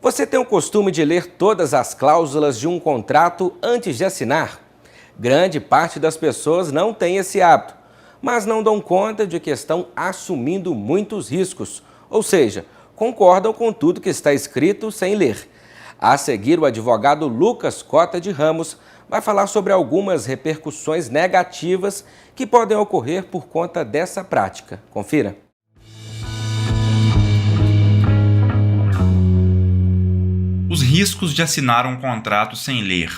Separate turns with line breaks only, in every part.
Você tem o costume de ler todas as cláusulas de um contrato antes de assinar? Grande parte das pessoas não tem esse hábito, mas não dão conta de que estão assumindo muitos riscos, ou seja, concordam com tudo que está escrito sem ler. A seguir, o advogado Lucas Cota de Ramos vai falar sobre algumas repercussões negativas que podem ocorrer por conta dessa prática. Confira.
Os riscos de assinar um contrato sem ler.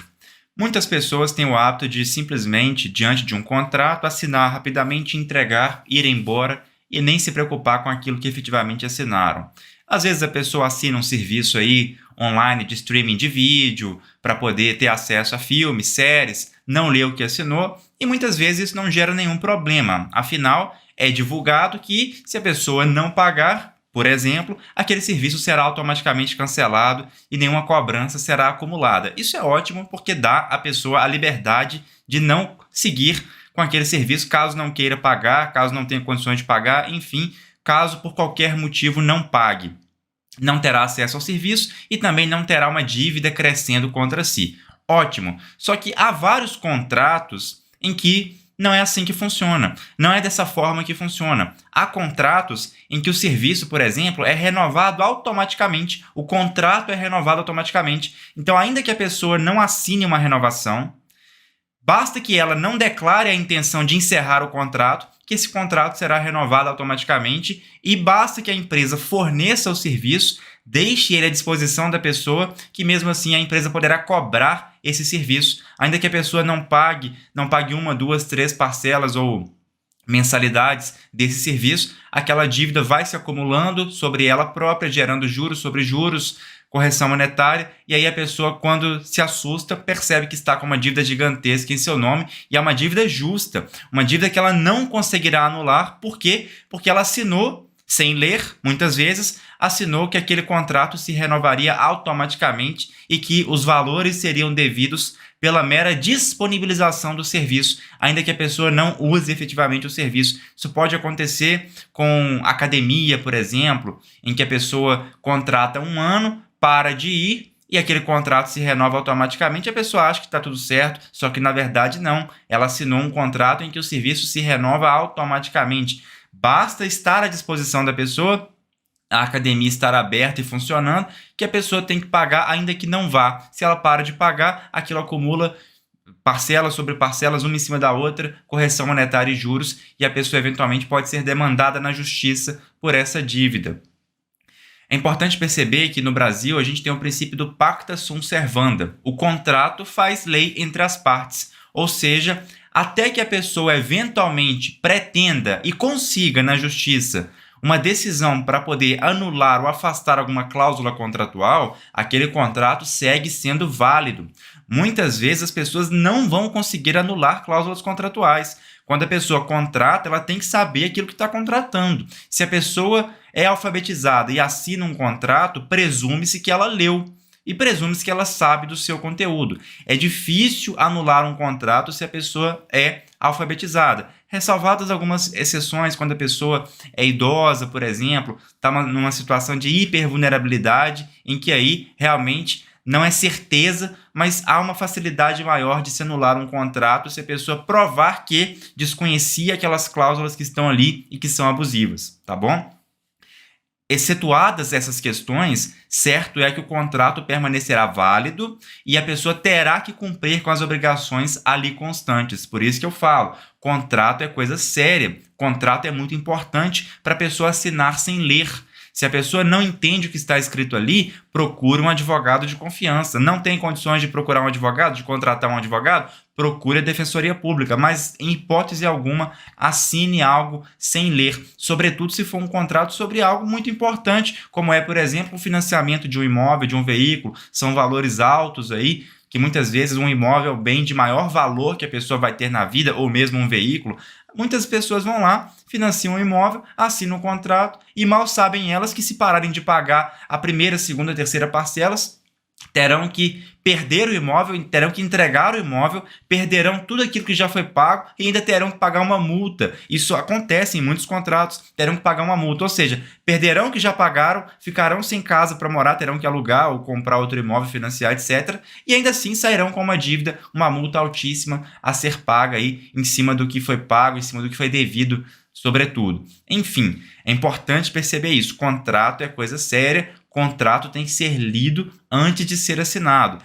Muitas pessoas têm o hábito de simplesmente, diante de um contrato, assinar rapidamente, entregar, ir embora e nem se preocupar com aquilo que efetivamente assinaram. Às vezes a pessoa assina um serviço aí online de streaming de vídeo para poder ter acesso a filmes, séries, não lê o que assinou e muitas vezes isso não gera nenhum problema. Afinal, é divulgado que se a pessoa não pagar, por exemplo, aquele serviço será automaticamente cancelado e nenhuma cobrança será acumulada. Isso é ótimo porque dá à pessoa a liberdade de não seguir com aquele serviço caso não queira pagar, caso não tenha condições de pagar, enfim, caso por qualquer motivo não pague. Não terá acesso ao serviço e também não terá uma dívida crescendo contra si. Ótimo! Só que há vários contratos em que não é assim que funciona. Não é dessa forma que funciona. Há contratos em que o serviço, por exemplo, é renovado automaticamente. O contrato é renovado automaticamente. Então, ainda que a pessoa não assine uma renovação, basta que ela não declare a intenção de encerrar o contrato, que esse contrato será renovado automaticamente e basta que a empresa forneça o serviço, deixe ele à disposição da pessoa, que mesmo assim a empresa poderá cobrar esse serviço, ainda que a pessoa não pague uma, duas, três parcelas ou mensalidades desse serviço, aquela dívida vai se acumulando sobre ela própria, gerando juros sobre juros, correção monetária, e aí a pessoa, quando se assusta, percebe que está com uma dívida gigantesca em seu nome, e é uma dívida justa, uma dívida que ela não conseguirá anular. Por quê? Porque ela assinou, sem ler, muitas vezes, assinou que aquele contrato se renovaria automaticamente e que os valores seriam devidos pela mera disponibilização do serviço, ainda que a pessoa não use efetivamente o serviço. Isso pode acontecer com academia, por exemplo, em que a pessoa contrata um ano, para de ir e aquele contrato se renova automaticamente, a pessoa acha que está tudo certo, só que na verdade não. Ela assinou um contrato em que o serviço se renova automaticamente. Basta estar à disposição da pessoa, a academia estar aberta e funcionando, que a pessoa tem que pagar ainda que não vá. Se ela para de pagar, aquilo acumula parcelas sobre parcelas, uma em cima da outra, correção monetária e juros, e a pessoa eventualmente pode ser demandada na justiça por essa dívida. É importante perceber que no Brasil a gente tem o princípio do pacta sunt servanda. O contrato faz lei entre as partes, ou seja, até que a pessoa eventualmente pretenda e consiga na justiça uma decisão para poder anular ou afastar alguma cláusula contratual, aquele contrato segue sendo válido. Muitas vezes as pessoas não vão conseguir anular cláusulas contratuais. Quando a pessoa contrata, ela tem que saber aquilo que está contratando. Se a pessoa é alfabetizada e assina um contrato, presume-se que ela leu e presume-se que ela sabe do seu conteúdo. É difícil anular um contrato se a pessoa é alfabetizada. Ressalvadas algumas exceções, quando a pessoa é idosa, por exemplo, está numa situação de hipervulnerabilidade, em que aí realmente não é certeza, mas há uma facilidade maior de se anular um contrato se a pessoa provar que desconhecia aquelas cláusulas que estão ali e que são abusivas, tá bom? Excetuadas essas questões, certo é que o contrato permanecerá válido e a pessoa terá que cumprir com as obrigações ali constantes. Por isso que eu falo, contrato é coisa séria, contrato é muito importante para a pessoa assinar sem ler. Se a pessoa não entende o que está escrito ali, procure um advogado de confiança. Não tem condições de procurar um advogado, de contratar um advogado? Procure a Defensoria Pública, mas em hipótese alguma, assine algo sem ler, sobretudo se for um contrato sobre algo muito importante, como é, por exemplo, o financiamento de um imóvel, de um veículo. São valores altos aí, que muitas vezes um imóvel é o bem de maior valor que a pessoa vai ter na vida, ou mesmo um veículo. Muitas pessoas vão lá, financiam um imóvel, assinam um contrato e mal sabem elas que se pararem de pagar a primeira, segunda, terceira parcelas, terão que perder o imóvel, terão que entregar o imóvel, perderão tudo aquilo que já foi pago e ainda terão que pagar uma multa. Isso acontece em muitos contratos, terão que pagar uma multa, ou seja, perderão o que já pagaram, ficarão sem casa para morar, terão que alugar ou comprar outro imóvel, financiar, etc. E ainda assim sairão com uma dívida, uma multa altíssima a ser paga aí em cima do que foi pago, em cima do que foi devido, sobretudo. Enfim, é importante perceber isso. Contrato é coisa séria, contrato tem que ser lido antes de ser assinado.